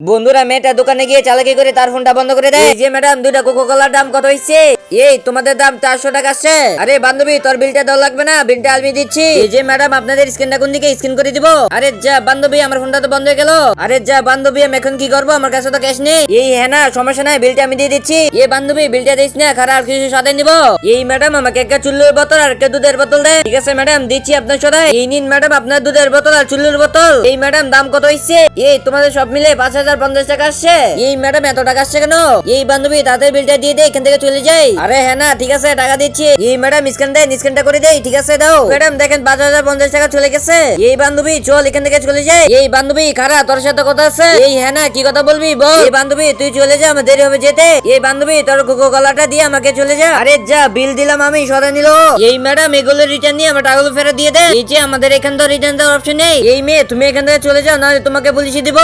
বন্ধুরা মেয়েটা দোকানে গিয়ে চালাকি করে তার ফোনটা বন্ধ করে দেয়। এই যে ম্যাডাম, দুইটা কোকো কোলার দাম কত হইছে? এই তোমাদের দাম 400 টাকা আসছে। আরে বান্ধবী, তোর বিলটা দেওয়া লাগবে না, বিলটা আমি দিচ্ছি। এই যে ম্যাডাম, আপনাদের স্ক্রিনটা কোন দিকে, স্ক্রিন করে দিব। আরে যা বান্ধবী, আমার ফোনটা তো বন্ধ হয়ে গেল। আরে যা বান্ধবী, আমি এখন কি করবো, আমার কাছে তো ক্যাশ নেই। এই হ্যাঁ না, সমস্যা নাই, বিলটা আমি দিয়ে দিচ্ছি। এই বান্ধবী, বিলটা দিস না, খারাপ কিছু সাথে নিব। এই ম্যাডাম, আমাকে একটা চুল্লুর বোতল আর একটা দুধের বোতল দেন। ঠিক আছে ম্যাডাম, দিচ্ছি আপনার সদাই। এই নিন ম্যাডাম, আপনার দুধের বোতল আর চুল্লুর বোতল। এই ম্যাডাম, দাম কত হইছে? এই তোমাদের সব মিলে 5050 টাকা আসছে। এই ম্যাডাম, এত টাকা আসছে কেন? এই বান্ধবী, তাদের বিলটা দিয়ে দে, এখান থেকে চলে যাই। আরে হ্যাঁ না, ঠিক আছে, টাকা দিচ্ছি। এই ম্যাডাম, স্ক্যান দেন, স্ক্যানটা করে দেই। ঠিক আছে, দাও। ম্যাডাম দেখেন, 5050 টাকা চলে গেছে। এই বান্ধবী, চল এখান থেকে চলে যাই। এই বান্ধবী, খারাপ, তোর সাথে কথা আছে। এই হ্যাঁ না, কি কথা বলবি বল। এই বান্ধবী, তুই চলে যা, আমার দেরি হবে যেতে। এই বান্ধবী, তোর কোকো কলাটা দিয়ে আমাকে চলে যা। আরে যা, বিল দিলাম আমি, সরে নিল। এই ম্যাডাম, এগুলো রিটার্ন নিয়ে আমার টাকাগুলো ফেরত দিয়ে দে। এই যে আমাদের এখান তো রিটার্ন দেওয়ার অপশন নেই। এই মেয়ে, তুমি এখান থেকে চলে যাও, নাহলে তোমাকে পুলিশে দিব।